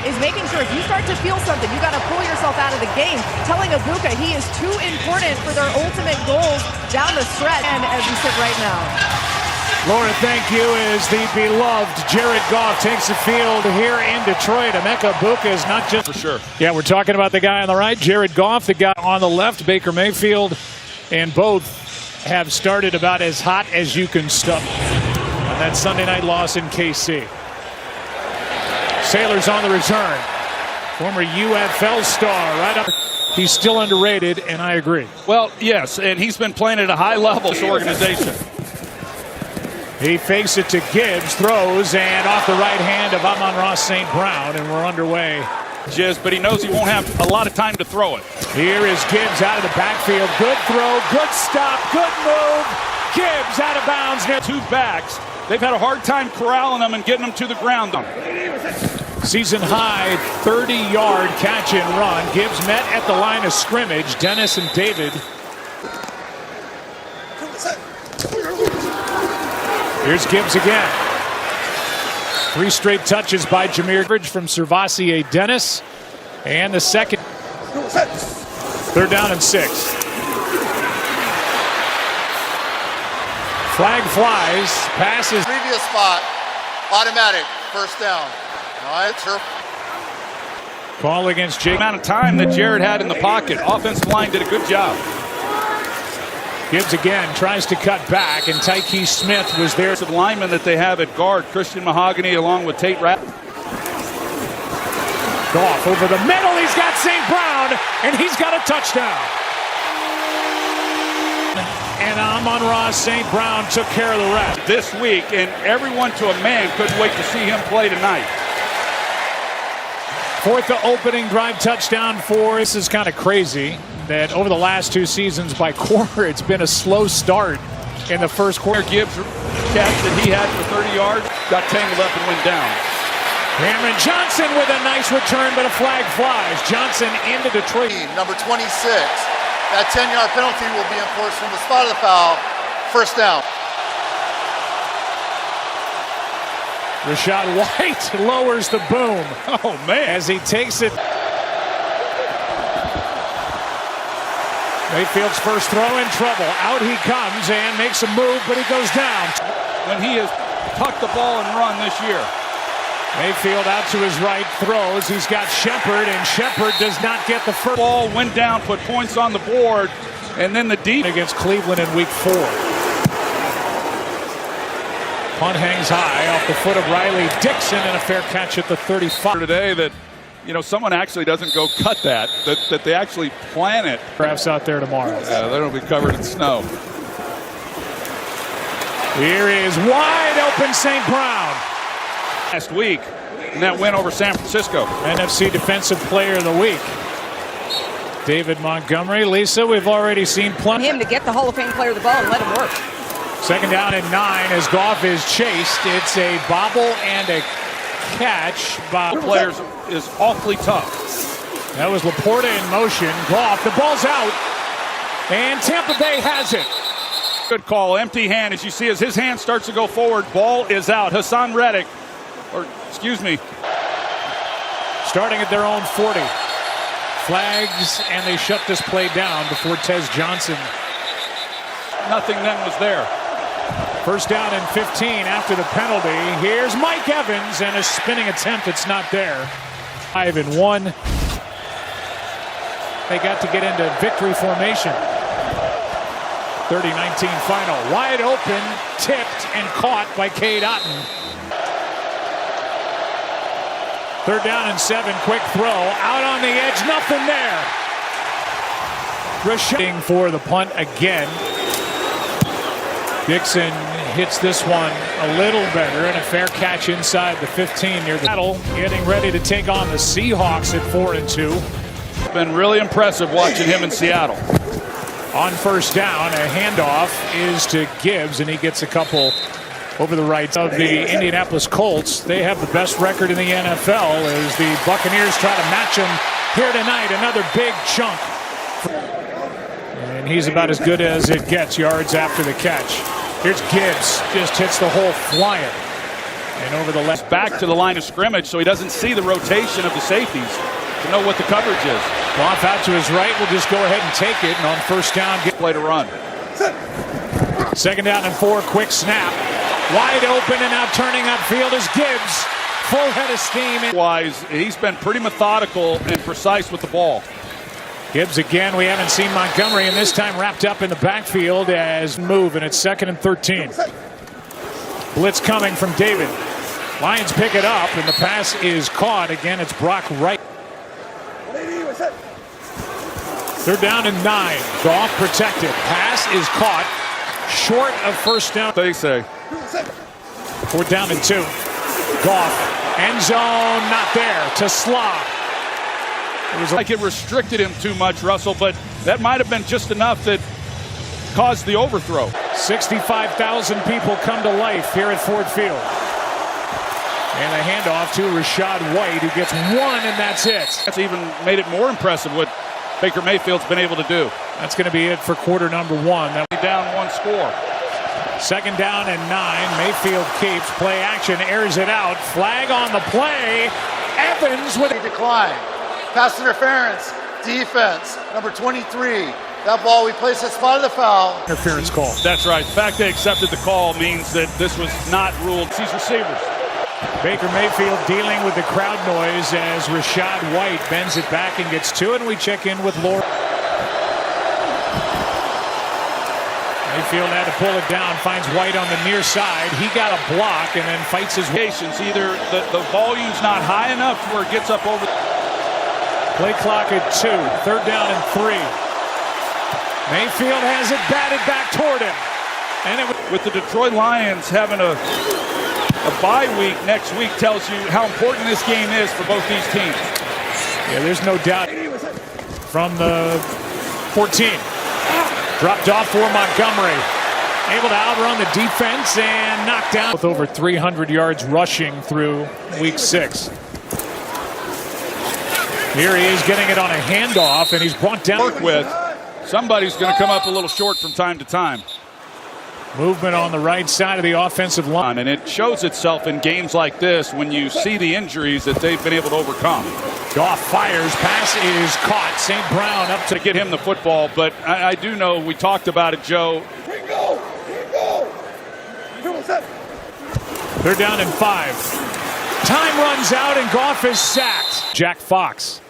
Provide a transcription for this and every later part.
is making sure if you start to feel something, you got to pull yourself out of the game, telling Ibuka he is too important for their ultimate goals down the stretch. And as we sit right now. Laura, thank you. As the beloved Jared Goff takes the field here in Detroit, Emeka Ibuka is not just... For sure. Yeah, we're talking about the guy on the right, Jared Goff, the guy on the left, Baker Mayfield, and both have started about as hot as you can stuff on that Sunday night loss in KC. Sailors on the return. Former UFL star right up. He's still underrated, and I agree. Well, yes, and he's been playing at a high level this organization. He fakes it to Gibbs, throws, and off the right hand of Amon-Ra St. Brown, and we're underway. But he knows he won't have a lot of time to throw it. Here is Gibbs out of the backfield. Good throw, good stop, good move. Gibbs out of bounds. Two backs. They've had a hard time corralling them and getting them to the ground. Season high 30-yard catch and run. Gibbs met at the line of scrimmage. Dennis and David. Here's Gibbs again. 3 straight touches by Jameer from Servassier Dennis. And the second. 3rd down and 6. Flag flies. Passes. Previous spot. Automatic. 1st down. All right, sir. Call against Jake. Amount of time that Jared had in the pocket. Offensive line did a good job. Gibbs again tries to cut back, and Tyke Smith was there. The lineman that they have at guard, Christian Mahogany, along with Tate Rapp. Goff over the middle. He's got St. Brown, and he's got a touchdown. And Amon-Ra St. Brown took care of the rest. This week, and everyone to a man couldn't wait to see him play tonight. 4th opening drive touchdown for. This is kind of crazy that over the last 2 seasons by quarter, it's been a slow start in the first quarter. Gibbs catch that he had for 30 yards, got tangled up and went down. Cameron Johnson with a nice return, but a flag flies. Johnson into Detroit. Number 26. That 10-yard penalty will be enforced from the spot of the foul. 1st down. Rashad White lowers the boom. Oh, man. As he takes it. Mayfield's first throw in trouble. Out he comes and makes a move, but he goes down. When he has tucked the ball and run this year. Mayfield out to his right, throws. He's got Shepard, and Shepard does not get the first. Ball went down, put points on the board, and then the deep. Against Cleveland in week 4. Punt hangs high off the foot of Riley Dixon, and a fair catch at the 35. Today that, you know, someone actually doesn't go cut that they actually plan it. Perhaps out there tomorrow. Yeah, that'll be covered in snow. Here is wide open St. Brown. Last week, and that win over San Francisco. NFC Defensive Player of the Week. David Montgomery. Lisa, we've already seen plenty. Him to get the Hall of Fame player of the ball and let him work. 2nd down and 9 as Goff is chased. It's a bobble and a catch by players is awfully tough. That was Laporta in motion. Goff, the ball's out, and Tampa Bay has it. Good call. Empty hand, as you see, as his hand starts to go forward. Ball is out. Hassan Reddick, or excuse me, starting at their own 40. Flags, and they shut this play down before Tez Johnson. Nothing then was there. 1st down and 15 after the penalty. Here's Mike Evans, and a spinning attempt. It's not there. 5 and 1. They got to get into victory formation. 30-19 final. Wide open, tipped, and caught by Cade Otton. 3rd down and 7. Quick throw. Out on the edge. Nothing there. Rashad for the punt again. Dixon hits this one a little better, and a fair catch inside the 15 near the battle. Getting ready to take on the Seahawks at 4-2. Been really impressive watching him in Seattle. On 1st down, a handoff is to Gibbs, and he gets a couple over the right of the Indianapolis Colts. They have the best record in the NFL as the Buccaneers try to match them here tonight. Another big chunk. And he's about as good as it gets yards after the catch. Here's Gibbs, just hits the hole flying. And over the left. Back to the line of scrimmage so he doesn't see the rotation of the safeties to know what the coverage is. Goff out to his right. We'll just go ahead and take it. And on first down, get Play to run. second down and 4. Quick snap. Wide open and out turning upfield is Gibbs. Full head of steam. Wise, he's been pretty methodical and precise with the ball. Gibbs again. We haven't seen Montgomery, and this time wrapped up in the backfield as move, and it's 2nd and 13. Blitz coming from David. Lions pick it up, and the pass is caught. Again, it's Brock Wright. 3rd down and 9. Goff protected. Pass is caught. Short of first down. They say. 4th down and 2. Goff. End zone not there to Slaw. It was like it restricted him too much, Russell, but that might have been just enough that caused the overthrow. 65,000 people come to life here at Ford Field. And a handoff to Rashad White, who gets 1, and that's it. That's even made it more impressive what Baker Mayfield's been able to do. That's going to be it for quarter number 1. That Down 1 score. 2nd down and 9. Mayfield keeps play action, airs it out. Flag on the play. Evans with a decline. Pass interference. Defense. Number 23. That ball we placed at spot of the foul. Interference call. That's right. The fact they accepted the call means that this was not ruled. These receivers. Baker Mayfield dealing with the crowd noise as Rashad White bends it back and gets 2, and we check in with Laura. Mayfield had to pull it down, finds White on the near side. He got a block and then fights his way. Either the volume's not high enough where it gets up over. Play clock at 2. 3rd down and 3. Mayfield has it batted back toward him. And with the Detroit Lions having a bye week next week tells you how important this game is for both these teams. Yeah, there's no doubt. From the 14. Dropped off for Montgomery. Able to outrun the defense and knocked down. With over 300 yards rushing through week 6. Here he is getting it on a handoff, and he's brought down. Work with. Somebody's going to come up a little short from time to time. Movement on the right side of the offensive line. And it shows itself in games like this when you see the injuries that they've been able to overcome. Goff fires. Pass is caught. St. Brown up to get him the football. But I do know we talked about it, Joe. 3rd down and 5. Time runs out and Goff is sacked. Jack Fox.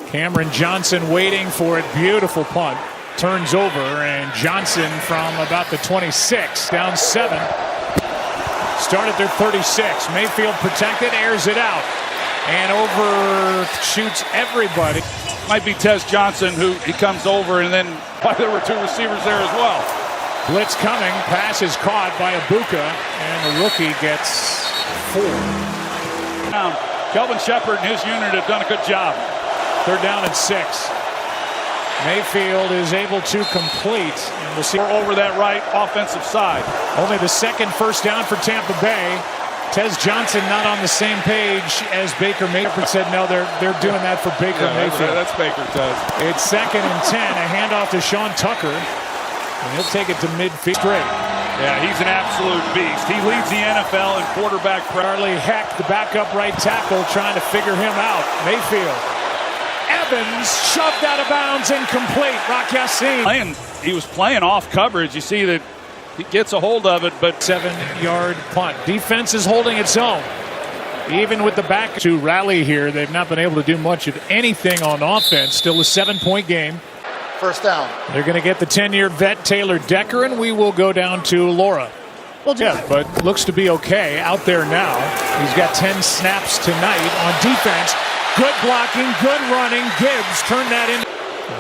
Cameron Johnson waiting for it. Beautiful punt. Turns over, and Johnson from about the 26, down 7. Start at their 36. Mayfield protected, airs it out, and overshoots everybody. Might be Tez Johnson who he comes over, and then there were 2 receivers there as well. Blitz coming, pass is caught by Abuka, and the rookie gets 4. Now, Kelvin Shepard and his unit have done a good job. 3rd down and 6. Mayfield is able to complete, and we'll see over that right offensive side. Only the 2nd first down for Tampa Bay. Tez Johnson not on the same page as Baker Mayfield said. No, they're doing that for Baker Mayfield. That's Baker, Tez. It's 2nd and 10. A handoff to Sean Tucker, and he'll take it to midfield. Straight. Yeah, he's an absolute beast. He leads the NFL in quarterback. Charlie Heck, the backup right tackle, trying to figure him out. Mayfield. Evans shoved out of bounds, incomplete. Rock Yassin. He was playing off coverage. You see that he gets a hold of it, but 7-yard punt. Defense is holding its own. Even with the back to rally here, they've not been able to do much of anything on offense. Still a 7-point game. First down. They're going to get the 10-year vet Taylor Decker, and we will go down to Laura. Well, yeah, but looks to be okay out there now. He's got 10 snaps tonight on defense. Good blocking, good running. Gibbs turned that in.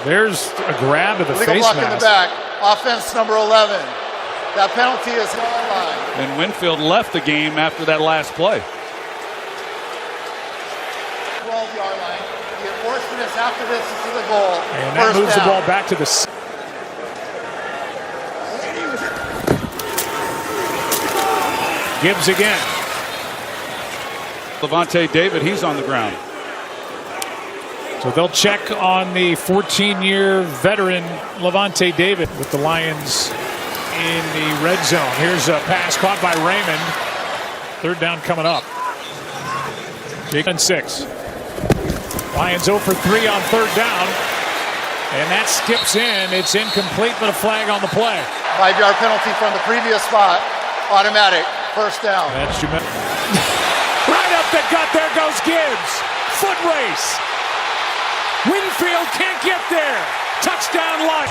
There's a grab of the face mask. In the back. Offense number 11. That penalty is on line. And Winfield left the game after that last play. 12-yard line. The enforcement is after this to the goal. And that moves the ball back to the. Gibbs again. Levante David, he's on the ground. So they'll check on the 14-year veteran Levante David with the Lions in the red zone. Here's a pass caught by Raymond. Third down coming up. Jake and 6. Lions 0 for 3 on third down. And that skips in. It's incomplete, but a flag on the play. 5-yard penalty from the previous spot. Automatic. First down. That's right up the gut. There goes Gibbs. Foot race. Winfield can't get there. Touchdown line.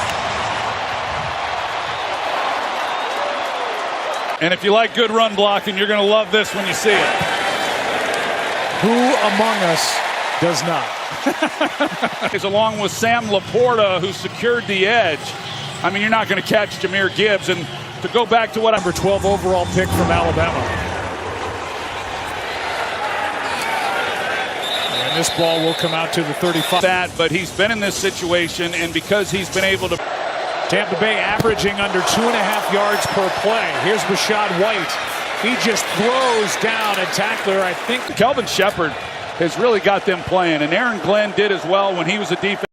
And if you like good run blocking, you're going to love this when you see it. Who among us does not? He's along with Sam Laporta, who secured the edge. I mean, you're not going to catch Jahmyr Gibbs. And to go back to what number 12 overall pick from Alabama. And this ball will come out to the 35. But he's been in this situation, and because he's been able to. Tampa Bay averaging under 2.5 yards per play. Here's Rashad White. He just throws down a tackler. I think Kelvin Shepard has really got them playing, and Aaron Glenn did as well when he was a defense.